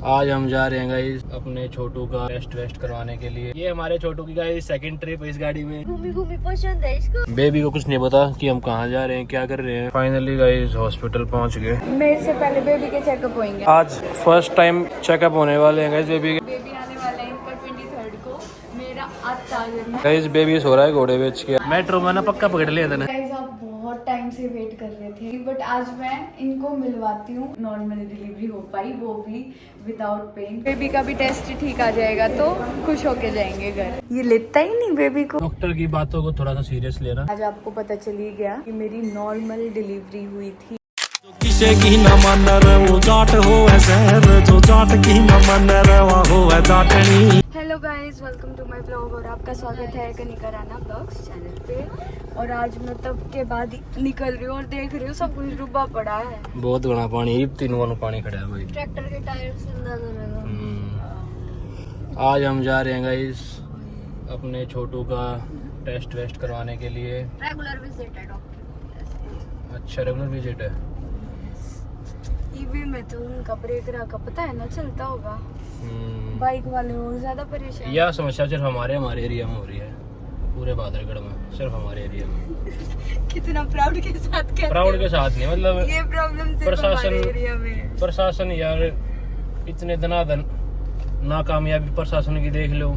आज हम जा रहे हैं गाइस अपने छोटू का टेस्ट वेस्ट करवाने के लिए। ये हमारे छोटू की गाइस सेकंड ट्रिप इस गाड़ी में। घूमी घूमी पसंद है इसको। बेबी को कुछ नहीं पता कि हम कहाँ जा रहे हैं, क्या कर रहे हैं। फाइनली गाइस हॉस्पिटल पहुँच गए। मेरे से पहले बेबी के चेकअप होंगे। आज फर्स्ट टाइम चेकअप होने वाले हैं गाइस बेबी के। बेबी आने वाला है इनका 23 को। मेरा आज टारगेट है। गाइस बेबी सो रहा है घोड़े बेच के। मेट्रो में ना पक्का पकड़ लिया था ना। गाइस आप बहुत टाइम से वेट कर रहे थे, बट आज मैं इनको मिलवाती हूँ। नॉर्मल डिलीवरी हो पाई, वो भी विदाउट पेन। बेबी का भी टेस्ट ठीक आ जाएगा तो खुश होके जाएंगे घर। ये लेता ही नहीं बेबी को। डॉक्टर की बातों को थोड़ा सा सीरियस लेना। आज आपको पता चल ही गया कि मेरी नॉर्मल डिलीवरी हुई थी। किसे की न मन वो जाट हो शहर जो जाट की न मन हो जाटनी। Hello guys, welcome to my blog और आपका स्वागत है कनिका राणा ब्लॉग्स चैनल पे। और आज मैं तब के बाद निकल रही हूँ और देख रही हूँ सब कुछ डूबा पड़ा है। बहुत घना पानी, तीनों पानी खड़ा है भाई। ट्रैक्टर के टायर से अंदाजा लगा। आज हम जा रहे हैं गाइस अपने छोटू का टेस्ट वेस्ट करवाने के लिए। रेगुलर विजिट है डॉक्टर। अच्छा रेगुलर विजिट है। ईवी में तो उनका ब्रेक रखा पता है ना चलता होगा। बाइक वाले और ज्यादा परेशान। यह समस्या सिर्फ हमारे एरिया में हो रही है, पूरे बादलगढ़ में सिर्फ हमारे एरिया में। कितना प्राउड के साथ कहते प्राउड के साथ नहीं, मतलब ये प्रॉब्लम सिर्फ हमारे एरिया में। प्रशासन यार इतने दनादन नाकामयाबी प्रशासन की देख लो।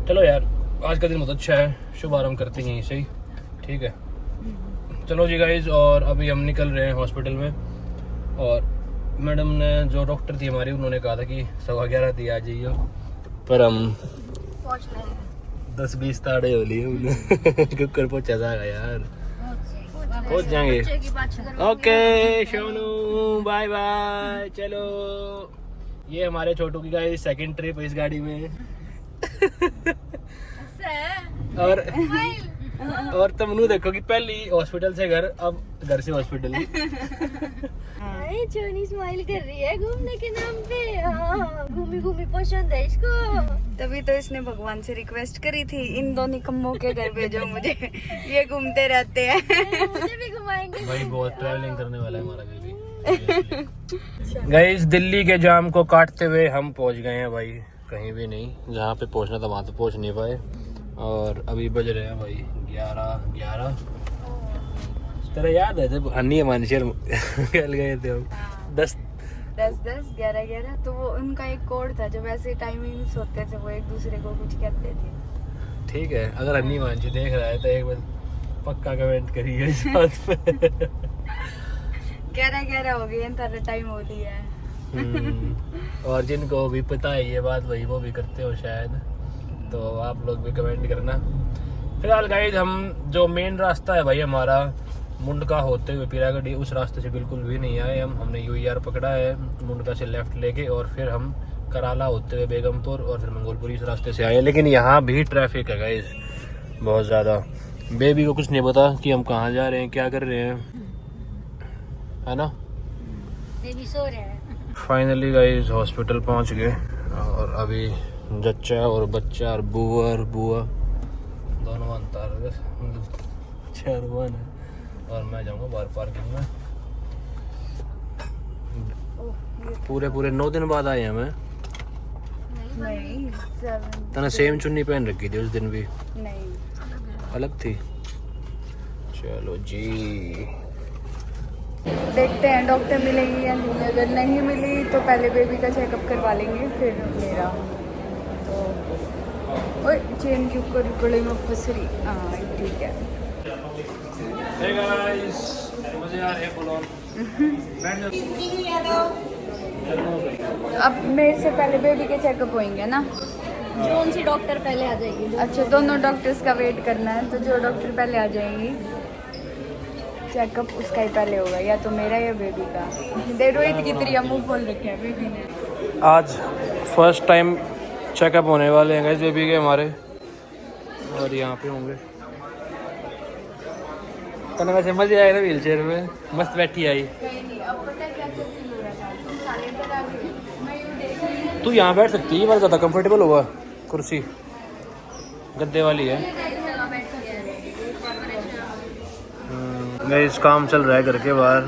चलो यार आज का दिन बहुत अच्छा है, शुभारंभ करते हैं यहीं से ही। ठीक है चलो जी गाइज। और अभी हम निकल रहे हैं हॉस्पिटल में। और मैडम ने जो डॉक्टर थी हमारी, उन्होंने कहा था कि 11:15 थी आ जाइए, पर हम 10-20 ताड़े हो लिए कुकर पहुंचा जाएगा यार। पहुंच जाएंगे। Okay Sonu bye bye. चलो ये हमारे छोटू की गाइस सेकंड ट्रिप इस गाड़ी में। और तमनु देखो कि पहली हॉस्पिटल से घर, अब घर से हॉस्पिटल। चोनी स्माइल कर रही है घूमने के नाम पे। हाँ, घूमी घूमी पसंद है इसको। तभी तो इसने भगवान से रिक्वेस्ट करी थी इन दो निकम्मों के घर भेजो मुझे। ये घूमते रहते हैं। मुझे भी घुमाएंगे भाई। बहुत ट्रैवलिंग करने वाला है हमारा बेबी। गाइस दिल्ली के जाम को काटते हुए हम पहुंच गए हैं भाई, कहीं भी नहीं। जहाँ पे पहुंचना था वहाँ तो पहुंच नहीं पाए। और अभी बज रहे हैं भाई 11:11। तेरा याद है जब अन्नी मानशर कल गए थे हम 10 11 तो वो उनका एक कोड था, जब ऐसे टाइमिंग्स होते थे वो एक दूसरे को कुछ कहते थे। ठीक है, अगर अन्नी मानशी देख रहा है तो एक बार पक्का कमेंट करिए इस बात पे। 11 हो गई है, टाइम हो रही है। और जिनको भी पता है ये बात वही वो भी करते हो शायद, तो आप लोग भी कमेंट करना। फिलहाल गाइस हम जो मेन रास्ता है भाई हमारा मुंडका होते हुए पीरागढ़, उस रास्ते से बिल्कुल भी नहीं आए हम। हमने यूआर पकड़ा है मुंडका से लेफ्ट लेके, और फिर हम कराला होते हुए बेगमपुर और फिर मंगोलपुर इस रास्ते से आए। लेकिन यहाँ भी ट्रैफिक है गाइस बहुत ज़्यादा। बेबी को कुछ नहीं पता कि हम कहाँ जा रहे हैं, क्या कर रहे हैं, है ना। बेबी सो रहा है। फाइनली गाइस हॉस्पिटल पहुँच गए। और अभी जच्चा और बच्चा और बुआ दोनों अंतर है। और मैं जाऊंगा बाहर पार्किंग में। पूरे 9 दिन बाद आए हैं मैं। नहीं तने सेम चुन्नी पहन रखी थी उस दिन भी। नहीं अलग थी। चलो जी देखते हैं डॉक्टर मिलेगी या नहीं। अगर नहीं मिली तो पहले बेबी का चेकअप करवा लेंगे, फिर मेरा। तो चेन के ऊपर गले में फंस रही। हाँ ठीक है। Hey guys, मुझे यार एक बोलो। अब मेरे से पहले बेबी के चेकअप होंगे ना। कौन सी डॉक्टर पहले आ जाएगी? अच्छा दोनों डॉक्टर्स का वेट करना है, तो जो डॉक्टर पहले आ जाएंगी चेकअप उसका ही पहले होगा, या तो मेरा या बेबी का। रोहित की तरह मुंह खोल रखे हैं बेबी ने। आज फर्स्ट टाइम चेकअप होने वाले हैं गाइस बेबी के हमारे, और यहाँ पे होंगे। तने वैसे मजे आए ना व्हील चेयर में, मस्त बैठी आई। तू यहाँ बैठ सकती है, ज़्यादा कंफर्टेबल होगा। कुर्सी गद्दे वाली है। गाइस काम चल रहा है घर के बाहर,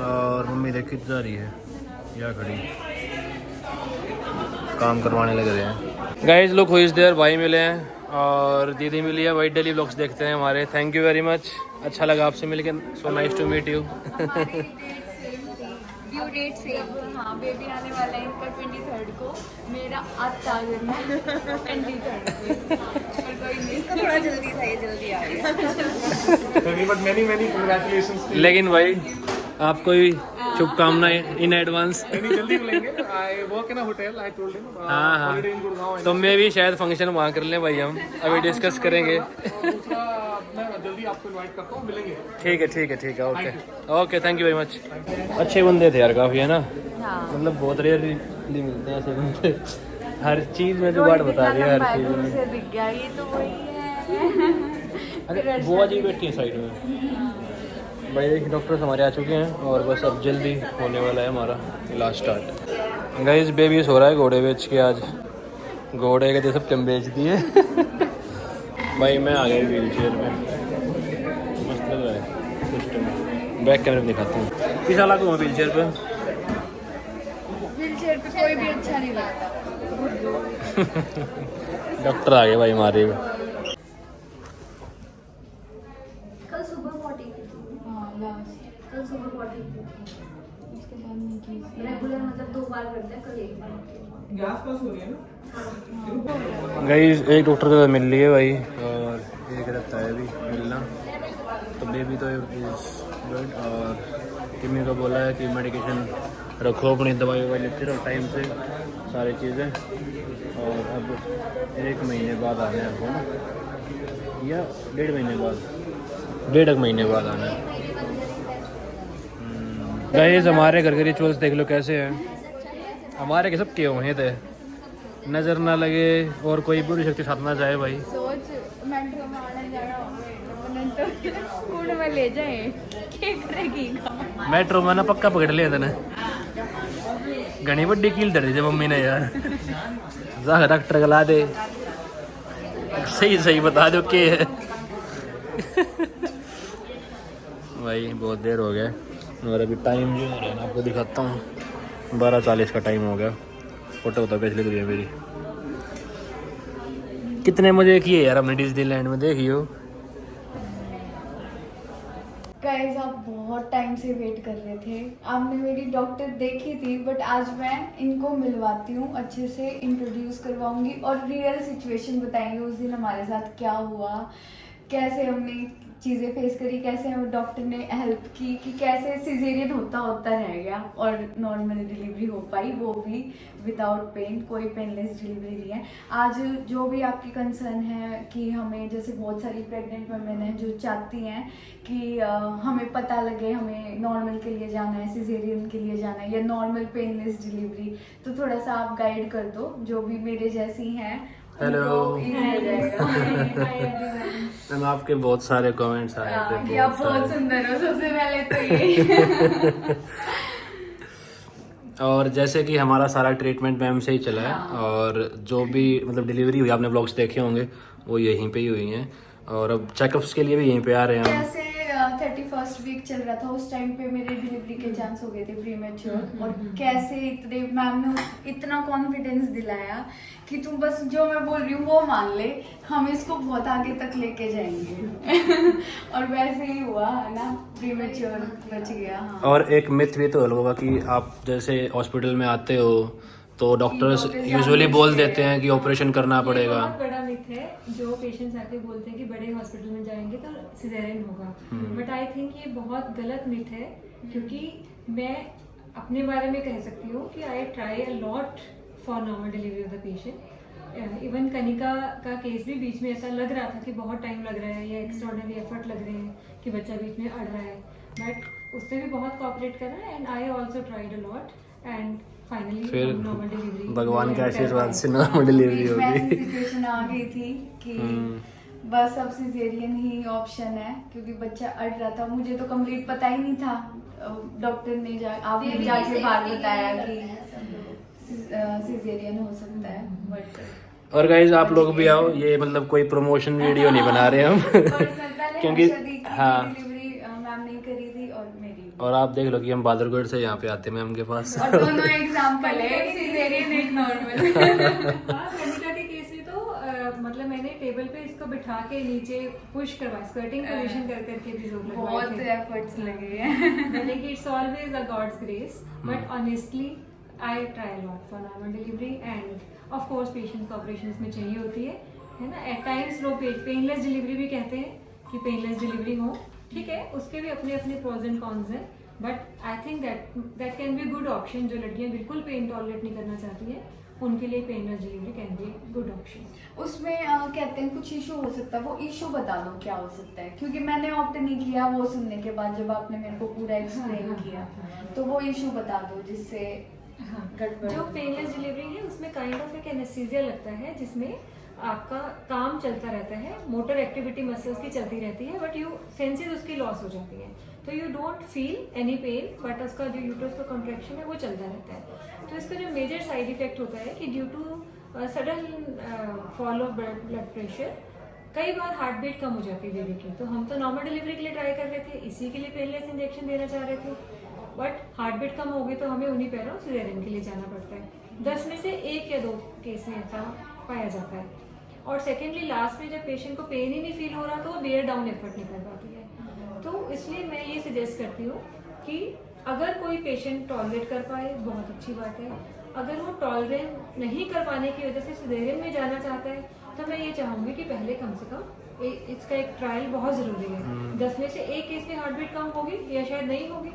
और मम्मी देख जा रही है या खड़ी। काम करवाने लग रहे हैं। Guys look who is there, भाई मिले हैं और दीदी मिली है। वही डेली व्लॉग्स देखते हैं हमारे। थैंक यू वेरी मच, अच्छा लगा आपसे मिलके। So nice to meet you. Due date same. हाँ, बेबी आने वाला है इनका 23rd को, मेरा आज टारगेट है 23rd को। पर कोई नहीं, इसका थोड़ा जल्दी था, ये जल्दी आ गया। but many congratulations to you. लेकिन भाई आपको भी शुभकामनाएं इन एडवांस। नहीं जल्दी मिलेंगे। I work in a hotel. I told him. हाँ हाँ, Holiday in Gurgaon. तो मैं भी शायद फंक्शन वहाँ कर लें भाई, हम अभी डिस्कस करेंगे। और दूसरा मैं जल्दी आपको इनवाइट करता हूँ, मिलेंगे। ठीक है ठीक है ठीक है, okay okay, thank you very much. अच्छे बंदे थे यार काफ़ी, है ना? हाँ। मतलब बहुत रेयरली मिलते हैं ऐसे बंदे। हर चीज़ में जुगाड़ बता रही है, हर चीज़ में। से दिख गया, ये तो वही है। अरे बुआ जी बैठी है साइड में। भाई डॉक्टर्स हमारे आ चुके हैं और बस अब जल्दी होने वाला है हमारा इलाज स्टार्ट। गाइस बेबी सो रहा है घोड़े बेच के, आज घोड़े के सब कम बेच दिए। भाई मैं आ गया व्हील चेयर में, मस्त लग रहा है सिस्टम। बैक कैमरे में दिखाता हूँ। किस हालत हूँ व्हील चेयर पे? व्हील चेयर पे कोई भी अच्छा नहीं लगता। डॉक्टर आ गए भाई हमारे। कल सुबह 40 हाँ, लास्ट कल सुबह 40 उसके बाद नहीं की। रेगुलर मतलब 2 बार करते हैं, कल 1 बार। गैस पास हो रही है ना? गाइस एक डॉक्टर के मिल लिए भाई और एक रहता है अभी मिलना। तो बेबी तो इज गुड और किमी को बोला है कि मेडिकेशन रखो, अपनी दवाई ववाई लेते रहो टाइम से सारी चीज़ें। और अब 1 महीने बाद आना है आपको ना, या 1.5 महीने बाद, 1.5 महीने बाद आना है। गाइस हमारे घर के रिचुअल्स देख लो कैसे हैं। हमारे के सब किए हुए थे, नज़र ना लगे और कोई बुरी शक्ति साथ ना जाए भाई। सोच मेट्रो में आने जाना कौन में ले जाए, क्या करेगी? मेट्रो में ना पक्का पकड़ लिया था ना, घनी बड़ी कील धरी थी मम्मी ने यार। जा डॉक्टर गला दे, सही सही बता दो के है। भाई बहुत देर हो गया और अभी टाइम जो हो रहा है ना आपको दिखाता हूँ, 12:40 का टाइम हो गया। फोटो बता कैसे लग रही है मेरी। कितने मजे किए यार हमने डिज्नीलैंड में, देखियो। गाइस आप बहुत टाइम से वेट कर रहे थे, आपने मेरी डॉक्टर देखी थी, बट आज मैं इनको मिलवाती हूँ, अच्छे से इंट्रोड्यूस करवाऊंगी और रियल सिचुएशन बताएंगे उस दिन हमारे साथ क्या हुआ, कैसे हमने चीज़ें फेस करी, कैसे हमें डॉक्टर ने हेल्प की, कि कैसे सिजेरियन होता रह गया और नॉर्मल डिलीवरी हो पाई, वो भी विदाउट पेन, कोई पेनलेस डिलीवरी नहीं है। आज जो भी आपकी कंसर्न है कि हमें, जैसे बहुत सारी प्रेग्नेंट वुमेन हैं जो चाहती हैं कि हमें पता लगे हमें नॉर्मल के लिए जाना है, सिजेरियन के लिए जाना है या नॉर्मल पेनलेस डिलीवरी, तो थोड़ा सा आप गाइड कर दो जो भी मेरे जैसी हैं। हेलो मैम, आपके बहुत सारे कमेंट्स आए थे। आप बहुत सुंदर हो, सबसे पहले तो ये। और जैसे कि हमारा सारा ट्रीटमेंट मैम से ही चला है और जो भी मतलब डिलीवरी हुई आपने व्लॉग्स देखे होंगे वो यहीं पे ही हुई हैं और अब चेकअप्स के लिए भी यहीं पे आ रहे हैं हम। जैसे 31st वीक चल रहा था, उस टाइम पे मेरे डिलीवरी के चांस हो गए थे प्रीमेच्योर, और कैसे इतने मैम ने इतना कॉन्फिडेंस दिलाया कि तुम बस जो मैं बोल रही हूँ वो मान ले, हम इसको बहुत आगे तक लेके जाएंगे। और वैसे ही हुआ है ना, प्रीमेच्योर बच गया। हाँ। और एक मिथ भी तो होगा कि आप जैसे हॉस्पिटल में आते हो तो डॉक्टर्स यूजुअली बोल देते हैं कि ऑपरेशन करना पड़ेगा। बहुत बड़ा मिथ है, जो पेशेंट्स आके बोलते हैं कि बड़े हॉस्पिटल में जाएंगे तो सिजेरियन होगा, बट आई थिंक ये बहुत गलत मिथ है, क्योंकि मैं अपने बारे में कह सकती हूँ कि आई try a lot for normal delivery of the patient. Even Kanika का केस भी बीच में ऐसा लग रहा था कि बहुत टाइम लग रहा है या एक्स्ट्राऑर्डिनरी एफर्ट लग रहे हैं कि बच्चा बीच में अड़ रहा है, बट उसने भी बहुत कोऑपरेट करा and I also tried a lot and finally फिर नॉर्मल डिलीवरी भगवान के आशीर्वाद से नॉर्मल डिलीवरी बीच में ऐसी होगी। सिचुएशन आ गई थी कि बस अब सिजेरियन ही ऑप्शन है, क्योंकि बच्चा अड़ रहा था। मुझे तो कंप्लीट पता ही नहीं था, डॉक्टर ने आपने जाके बाद बताया कि सिजेरियन हो सकता है, बट और गाइज आप लोग भी आओ, ये मतलब कोई प्रमोशन वीडियो नहीं बना रहे हम। क्योंकि हाँ, डिलीवरी मैम ने करी थी और मेरी, और आप देख लो कि हम बादरगढ़ से यहाँ पे आते हैं मैम के पास। और दोनों एग्जाम्पल है, सिजेरियन नॉर्मल। हाँ, कनिका के केस में तो मतलब मैंने टेबल पे इसको बिठा के नीचे पुश करवा, स्क्वर्टिंग पोजीशन कर करके भी जोर लगवाए बहुत थे। एफर्ट्स लगे हैं। मैंने कि it's always a God's grace, but honestly I try a lot for normal delivery and of course patient को ऑपरेशंस में चाहिए होती है ना। एट टाइम्स लोग पेनलेस डिलीवरी भी कहते हैं कि पेनलेस डिलीवरी हो, ठीक है, उसके भी अपने अपने प्रोज एंड कॉन्स हैं, but I think that can be good option. जो लड़कियां बिल्कुल पेन टॉलरेट नहीं करना चाहती हैं उनके लिए painless delivery can be good option. उसमें कहते हैं कुछ इशू हो सकता है, वो इशू बता दो क्या हो सकता है, क्योंकि मैंने ऑप्ट नहीं किया वो सुनने के बाद जब आपने मेरे को पूरा एक्सप्लेन किया, तो वो इशू बता दो जिससे गड़बड़। जो पेनलेस डिलीवरी है उसमें काइंड ऑफ एक एनेस्थीसिया लगता है, जिसमें आपका काम चलता रहता है, मोटर एक्टिविटी मसल्स की चलती रहती है, बट यू सेंसेस उसकी लॉस हो जाती है, तो you don't feel any pain, but उसका जो यूट्रस का कॉन्ट्रैक्शन है वो चलता रहता है। तो इसका जो मेजर साइड इफेक्ट होता है कि due to sudden fall of blood pressure कई बार हार्ट बीट कम हो जाती है बेबी की। तो हम तो नॉर्मल डिलीवरी के लिए ट्राई कर रहे थे, इसी के लिए पेनलेस इंजेक्शन देना चाह रहे थे, बट हार्ट बीट कम हो गई तो हमें उन्हीं पैरों सिजेरियन के लिए जाना पड़ता है। 10 में से 1 या 2 केस में ऐसा पाया जाता है। और सेकेंडली लास्ट में जब पेशेंट को पेन ही नहीं फील हो रहा तो वो बेयर डाउन एफर्ट नहीं कर पाती है। तो इसलिए मैं ये सजेस्ट करती हूँ कि अगर कोई पेशेंट टॉलरेट कर पाए बहुत अच्छी बात है, अगर वो टॉलरेट नहीं कर पाने की वजह से सिजेरियन में जाना चाहता है तो मैं ये चाहूँगी कि पहले कम से कम इसका एक ट्रायल बहुत ज़रूरी है। 10 में से 1 केस में हार्ट बीट कम होगी या शायद नहीं होगी,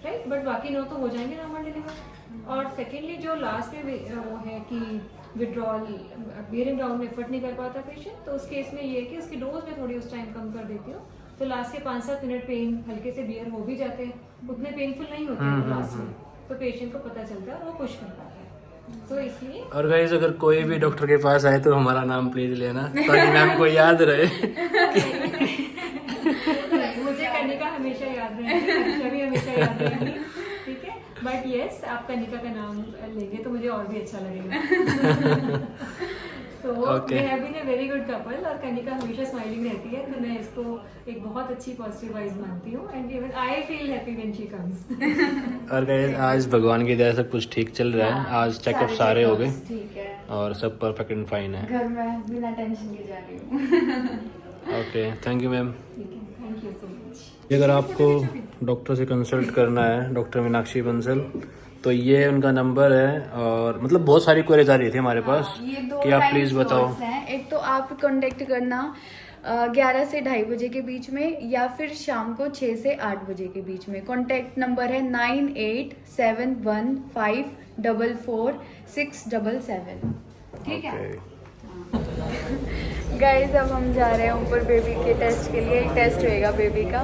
राइट, बट बाकी 9 तो हो जाएंगे नॉर्मल डिलीवर। और सेकेंडली जो लास्ट में वो है कि विड्रॉल बियरिंग डाउन में एफर्ट नहीं कर पाता पेशेंट, तो उस केस में ये है कि उसकी डोज में थोड़ी उस टाइम कम कर देती हूँ, तो लास्ट के 5-7 मिनट पेन हल्के से बियर हो भी जाते हैं, उतने पेनफुल नहीं होते हैं लास्ट में, तो पेशेंट को पता चलता है और वो पुश कर पाता है। तो इसलिए और गाइस अगर कोई भी डॉक्टर के पास आए तो हमारा नाम प्लीज लेना ताकि मैम को याद रहे। मुझे कनिका हमेशा याद रहेगी, हमेशा भी हमेशा याद रहेगी, ठीक है, बट यस आप कनिका का नाम लेंगे तो मुझे और भी अच्छा लगेगा। तो we have been a very good couple और कनिका हमेशा स्माइलिंग रहती है, तो मैं इसको एक बहुत अच्छी पॉजिटिव वाइज मानती हूँ and even I feel happy when she comes. और गाइस आज भगवान की दया से सब कुछ ठीक चल रहा है, आज चेकअप सारे हो गए ठीक है और सब परफेक्ट एंड फाइन है। घर में बिना टेंशन के जा रही हूँ। Okay thank you ma'am. Thank you so much. अगर आपको डॉक्टर से कंसल्ट करना है, डॉक्टर मीनाक्षी बंसल, तो ये उनका नंबर है। और मतलब बहुत सारी क्वेरीज आ रही थी हमारे पास ये 2 कि आप प्लीज बताओ। हैं। एक तो आप कांटेक्ट करना 11 से 2:30 बजे के बीच में या फिर शाम को 6 से 8 बजे के बीच में। कांटेक्ट नंबर है 9871544677। ठीक है गाइस, अब हम जा रहे हैं ऊपर बेबी के टेस्ट के लिए। एक टेस्ट होएगा बेबी का।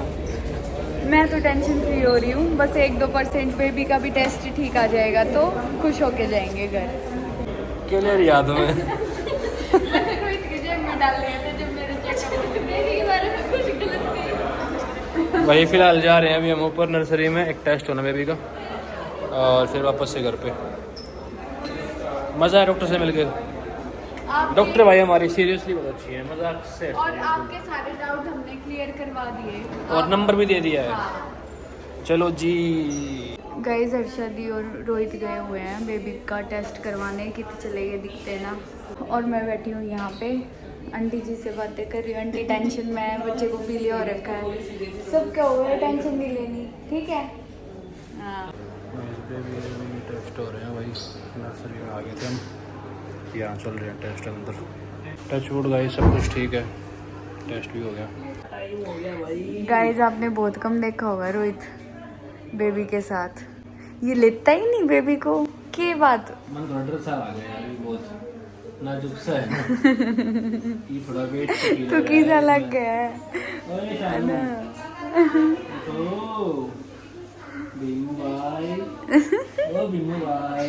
मैं तो टेंशन फ्री हो रही हूँ, बस 1-2% बेबी का भी टेस्ट ठीक आ जाएगा तो खुश होके जाएंगे घर। क्लियर याद में रोहित की जेब में डाल लिया था जब मेरे चेकअप बेबी के बारे में कुछ गलत नहीं। वही फिलहाल जा रहे हैं अभी हम ऊपर नर्सरी में, एक टेस्ट होना बेबी का और फिर वापस से घर पे। मज़ा है डॉक्टर से मिलके। डॉक्टर भाई हमारी सीरियसली बहुत अच्छी है, मजाक से। और आपके सारे डाउट हमने क्लियर करवा दिए और नंबर भी दे दिया है। चलो जी गाइस, हर्षदी और रोहित गए हुए हैं बेबी का टेस्ट करवाने। कितने चले गए दिखते हैं ना। और मैं बैठी हूँ यहाँ पे आंटी जी से बातें कर रही हूँ। आंटी टेंशन में है, बच्चे को पीलिया हो रखा है। सब क्या हो रहा है, टेंशन नहीं लेनी, ठीक है। हाँ टेस्ट हो रहे हैं भाई, नर्सरी में आ गए थे हम, यहाँ चल रहे हैं टेस्ट अंदर। टच वुड गाइस सब कुछ ठीक है, टेस्ट भी हो गया। टाइम हो गया भाई। गाइस आपने बहुत कम देखा होगा रोहित बेबी के साथ, ये लेता ही नहीं बेबी को। क्या बात, मन थोड़ा डर सा आ गया यार, ये बहुत नाजुक सा है। ये थोड़ा वेट तो किसा लग गया है ना। ओ बिम्मू भाई, ओ बिम्मू भाई,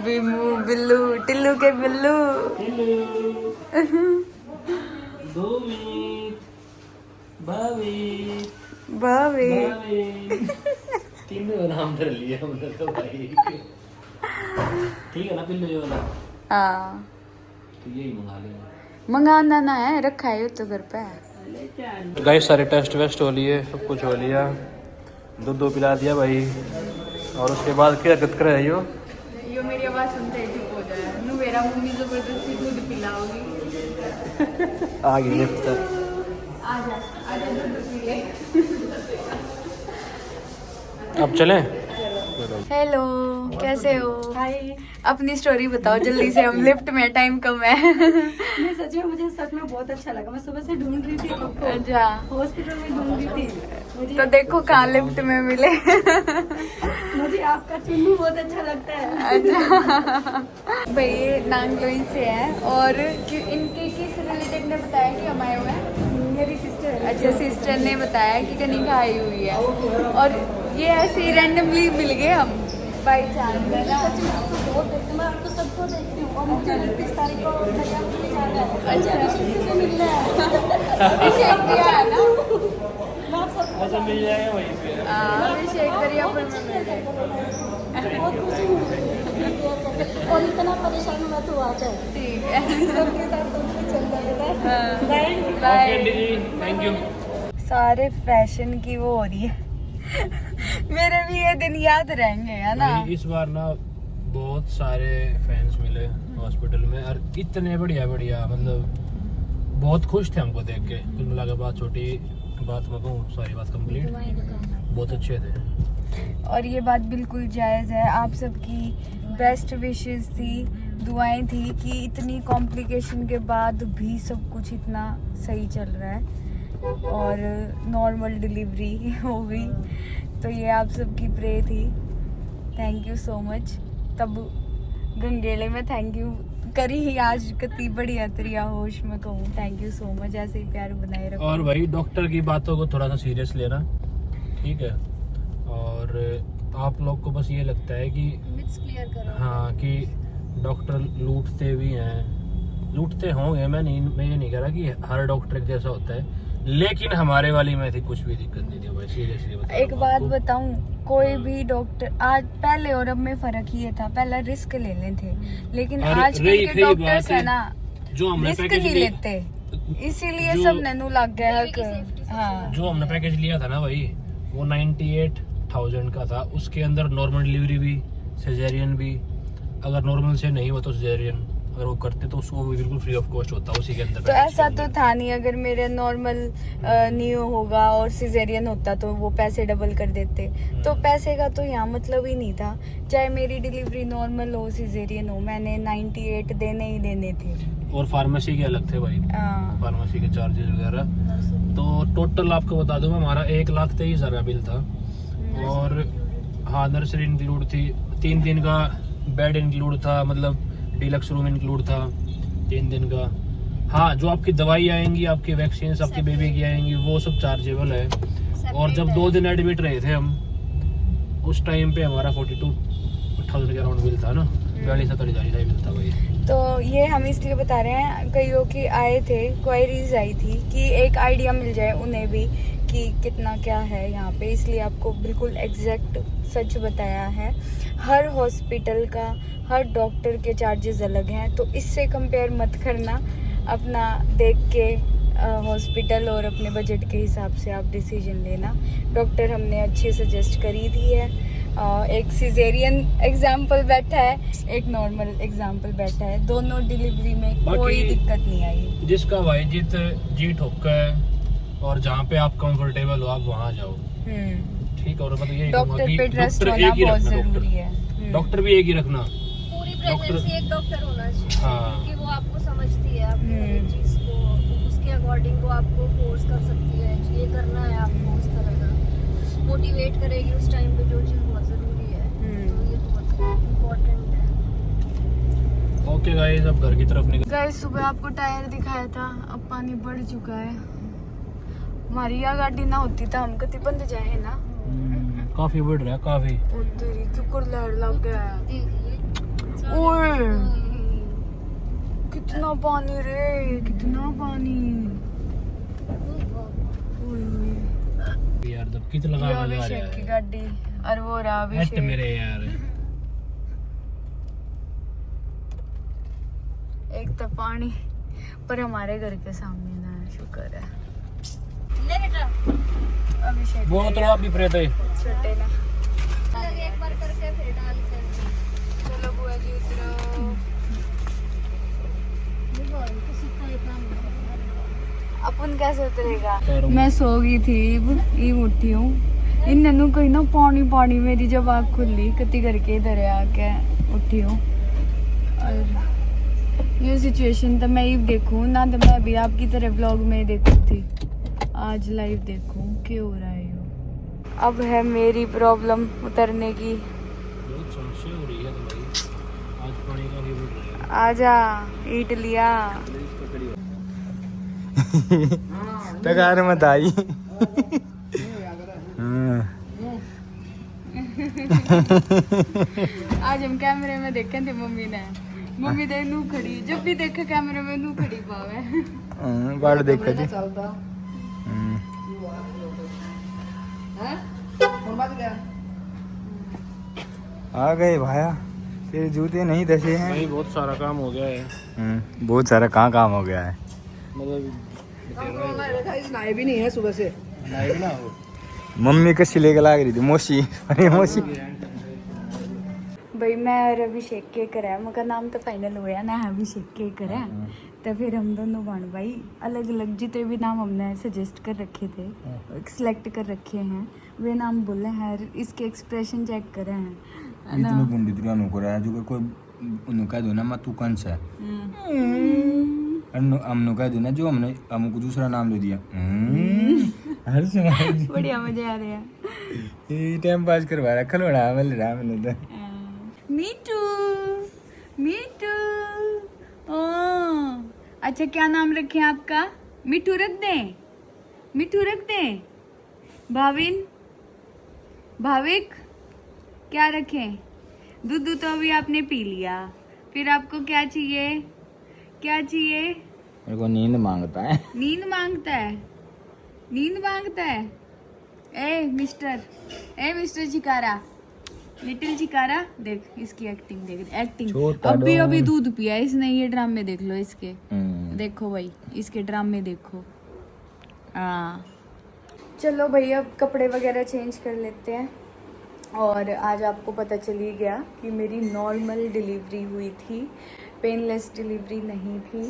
बिम्मू बिल्लू टिल्लू के बिल्लू। हेलो 2 मिनट भाभी भाभी भाभी, तीनों नाम धर लिया हमने तो भाई। ठीक है ना पिल्लू ये वाला, हाँ तो यही मंगा लेंगे। मंगाना ना है, रखा है तो घर पे। गाइस सारे टेस्ट वेस्ट हो लिए, सब कुछ हो लिया, दूध पिला दिया भाई। और उसके बाद क्या हरकत कर रही हो? यो मेरी आवाज सुनते ही चुप हो जाए। नु मेरा मम्मी जबरदस्ती दूध पिलाओगी। आ गई लिफ्ट। आजा आजा दूध पी ले। अब चलें? हेलो, कैसे हो? हाय। अपनी स्टोरी बताओ जल्दी से, हम लिफ्ट में, टाइम कम है। नहीं सच में, मुझे सच में बहुत अच्छा लगा। मैं सुबह से ढूंढ रही थी आपको, अच्छा, हॉस्पिटल में ढूंढ रही थी। तो देखो कहाँ लिफ्ट में मिले। मुझे आपका चुन्नू बहुत अच्छा लगता है। अच्छा भाई, ये नांगलोई से है और इनके किस रिलेटेड ने बताया कि हम आए हुए हैं? मेरी सिस्टर है। अच्छा, सिस्टर ने बताया कि कनिका आई हुई है और ये ऐसे ही रैंडमली मिल गए हम बाई चांस, है ना? सच में आपको बहुत देखती हूँ, मैं आपको सबको देखती हूँ और मुझे 29 तारीख को भैया को भी जाना है। अच्छा, अभिषेक से मिलना है। अभिषेक दिया है ना? मैं आप सबको अच्छा, मिल जाएगा वहीं पे। अभिषेक दरियापुर में मिल जाए। बहुत खुशी हूँ और इतना परेशान हुआ तो आ जाए। ठीक है, सबके साथ सब कुछ चलता रहता है। हाँ। बाय। बाय। Thank you. सारे फैशन की वो हो रही है। मेरे भी ये दिन याद रहेंगे, है ना? भाई, इस बार ना बहुत सारे फैंस मिले हॉस्पिटल में और इतने बढ़िया बढ़िया, मतलब बहुत खुश थे हमको देख के। कुल मिला के बात छोटी बात मैं कहूँ, सारी बात कंप्लीट, बहुत अच्छे थे। और ये बात बिल्कुल जायज़ है। आप सबकी बेस्ट विशेस थी, दुआएं थी कि इतनी कॉम्प्लिकेशन के बाद भी सब कुछ इतना सही चल रहा है और नॉर्मल डिलीवरी हो गई। तो ये आप सबकी प्रे थी। Thank you so much. तब गंगेले में थैंक यू करी ही, आज कती बढ़िया तरिया होश में कहूँ। थैंक यू सो मच, ऐसे ही प्यार बनाए रखो। और भाई, डॉक्टर की बातों को थोड़ा सा सीरियस लेना, ठीक है? और आप लोग को बस ये लगता है कि मिथ्स क्लियर करो। हाँ, कि डॉक्टर लूटते भी हैं, लूटते होंगे। मैं ये नहीं कह रहा कि हर डॉक्टर जैसा होता है, लेकिन हमारे वाली में थी कुछ भी दिक्कत नहीं थी भाई, सीरियसली बता एक रहा हूँ बात आपको। बताऊं, कोई भी डॉक्टर आज पहले और अब में फर्क ये था, पहले रिस्क ले लेते थे, लेकिन और आज रही के बात डॉक्टर्स है ना, जो हमने रिस्क पैकेज नहीं लिया, लेते, इसीलिए जो- सब नैनू लग गया है हाँ। जो हमने पैकेज लिया था ना भाई, वो 98,000 का था। उसके अंदर नॉर्मल डिलीवरी भी, सिजेरियन भी, अगर नॉर्मल से नहीं हो तो सिजेरियन अगर वो करते तो उसको भी बिल्कुल फ्री ऑफ कॉस्ट होता उसी के अंदर। तो ऐसा तो था नहीं, अगर मेरे नॉर्मल नहीं होगा और सिजेरियन होता तो वो पैसे डबल कर देते। तो पैसे का तो यहाँ मतलब ही नहीं था, चाहे मेरी डिलीवरी नॉर्मल हो सिजेरियन हो, मैंने 98 देने ही देने थे। और फार्मेसी के अलग थे भाई, हाँ। फार्मेसी के चार्जेस वगैरह। तो टोटल आपको बता दूं, हमारा 1,23,000 का बिल था। और हाँ, नर्सरी इंक्लूड थी, 3 दिन का बेड इंक्लूड था, मतलब डिलक्स रूम इंक्लूड था 3 दिन का। हाँ, जो आपकी दवाई आएंगी, आपकी वैक्सीन, आपकी बेबी की आएंगी, वो सब चार्जेबल है। और जब 2 दिन एडमिट रहे थे हम, उस टाइम पे हमारा 42,000 के अराउंड बिल था ना, 42,000 बिल था भाई। तो ये हम इसलिए बता रहे हैं, कईयों की आए थे, क्वेरीज आई थी कि एक आइडिया मिल जाए उन्हें भी कि कितना क्या है यहाँ पे, इसलिए आपको बिल्कुल एग्जैक्ट सच बताया है। हर हॉस्पिटल का, हर डॉक्टर के चार्जेस अलग हैं, तो इससे कंपेयर मत करना, अपना देख के हॉस्पिटल और अपने बजट के हिसाब से आप डिसीजन लेना। डॉक्टर हमने अच्छे सजेस्ट करी दी है। एक सिजेरियन एग्जाम्पल बैठा है, एक नॉर्मल एग्जाम्पल बैठा है, दोनों डिलीवरी में बाकी कोई दिक्कत नहीं आई। जिसका भाई जी ठोका है और जहाँ पे आप कंफर्टेबल हो आप वहाँ जाओ, ठीक है? और मतलब ये डॉक्टर पे ट्रस्ट होना बहुत जरूरी है। डॉक्टर भी एक ही रखना। पूरी प्रेगनेंसी एक डॉक्टर होना चाहिए, हाँ। क्योंकि वो आपको समझती है आपकी हर एक चीज को, उसके अकॉर्डिंग वो आपको फोर्स कर सकती है, ये करना है आपको, उस तरह का मोटिवेट करेगी उस टाइम पे, जो चीज बहुत जरूरी है। तो ये बहुत इम्पोर्टेंट है। ओके गाइस, अब घर की तरफ निकल। गाइस, सुबह आपको टायर दिखाया था, अब पानी बढ़ चुका है। हमारी यह गाड़ी ना होती तो हम कति बंद जाए ना। काफी बढ़ रहा है, काफी। तेरी क्यों लहर लग गया है। ओए, कितना पानी रे, कितना पानी। यार जब कित लगा ये मजा आ अभिषेक रहा की है। गाड़ी और वो रहा हट अभिषेक। मेरे यार। एक तो पानी पर हमारे घर के सामने ना है, शुक्र है। अभिषेक वो तो आप भी प्रेत है। छोटे ना। एक बार करके फिर डाल कर चलो बुआ अपन कैसे उतरेगा? मैं सो गई थी, ईब उठी हूँ। इन ननू कहीं ना पानी पानी, मेरी जब आँख खुली कति करके इधर आके उठी हूँ। और ये सिचुएशन तो मैं ही देखूँ ना, तो मैं अभी आपकी तरह ब्लॉग में देखी थी, आज लाइव देखूँ क्या हो रहा है। अब है मेरी प्रॉब्लम उतरने की। बहुत समस्या हो रही है तुम्हारी, आज पानी का भी बढ़ रहा है। आजा ईट लिया। टकार मत आई। आज हम कैमरे में देखे थे, मम्मी ने, मम्मी दे नू खड़ी, जब भी देखे कैमरे में नू खड़ी पावे। बाड़ देखो जी। आ गए भाया, तेरे जूते नहीं दसे हैं। भाई बहुत सारा काम हो गया है। बहुत सारा कहाँ काम हो गया है। मतलब नहाए भी नहीं है सुबह से। लाइव ना हो। मम्मी कसी लेके लाग रही थी, मोशी। अरे मोशी भाई मैं और अभिषेक के करा, मगर नाम तो फाइनल हुआ ना, अभिषेक के करा। तो फिर हम दोनों बन भाई अलग अलग जितने भी नाम हमने सजेस्ट कर रखे थे, सिलेक्ट कर रखे हैं, वे नाम बोले हैं। इसके एक्सप्रेशन चेक करे हैं इतने गुंडी नु को रहा जो कोई उन्होंने कह दो ना मैं तू कौन सा हमने कह देना जो हमने हमको दूसरा नाम ले दिया। हर समय बढ़िया मजे आ रहे हैं। ये टाइम पास करवा रहा, खलवाड़ा मिल रहा है मैंने तो। मीठू मीठू, ओ अच्छा क्या नाम रखें आपका? मिठू रख दें? मिठू रख दें? भाविन, भाविक क्या रखें? दूध तो अभी आपने पी लिया, फिर आपको क्या चाहिए? क्या चाहिए? मेरे को नींद मांगता है। नींद मांगता है? नींद मांगता है? ए मिस्टर चिकारा, लिटिल चिकारा, देख इसकी एक्टिंग, देख एक्टिंग। अभी दूध पिया इसने, ये ड्रामे देख लो इसके। देखो भाई इसके ड्रामे देखो। हाँ चलो भाई अब कपड़े वगैरह चेंज कर लेते हैं। और आज आपको पता चल ही गया कि मेरी नॉर्मल डिलीवरी हुई थी, पेनलेस डिलीवरी नहीं थी,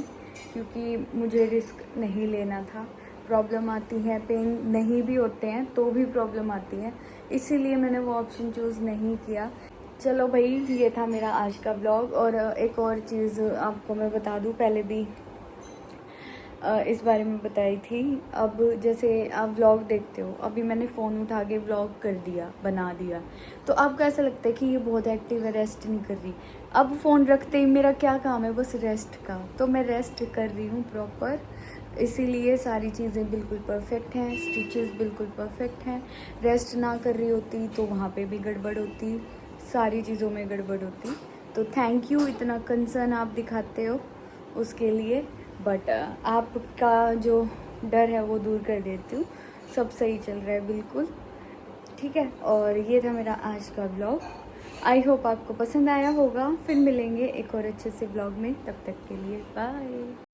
क्योंकि मुझे रिस्क नहीं लेना था। प्रॉब्लम आती है, पेन नहीं भी होते हैं तो भी प्रॉब्लम आती है, इसीलिए मैंने वो ऑप्शन चूज़ नहीं किया। चलो भाई ये था मेरा आज का ब्लॉग। और एक और चीज़ आपको मैं बता दूं, पहले भी इस बारे में बताई थी। अब जैसे आप व्लॉग देखते हो, अभी मैंने फ़ोन उठा के व्लॉग कर दिया, बना दिया, तो आपको ऐसा लगता है कि ये बहुत एक्टिव है, रेस्ट नहीं कर रही। अब फ़ोन रखते ही मेरा क्या काम है, बस रेस्ट का, तो मैं रेस्ट कर रही हूँ प्रॉपर, इसीलिए सारी चीज़ें बिल्कुल परफेक्ट हैं, स्टिचेस बिल्कुल परफेक्ट हैं। रेस्ट ना कर रही होती तो वहाँ पे भी गड़बड़ होती, सारी चीज़ों में गड़बड़ होती। तो थैंक यू, इतना कंसर्न आप दिखाते हो उसके लिए, बट आपका जो डर है वो दूर कर देती हूँ। सब सही चल रहा है बिल्कुल, ठीक है। और ये था मेरा आज का ब्लॉग, आई होप आपको पसंद आया होगा। फिर मिलेंगे एक और अच्छे से ब्लॉग में, तब तक के लिए बाय।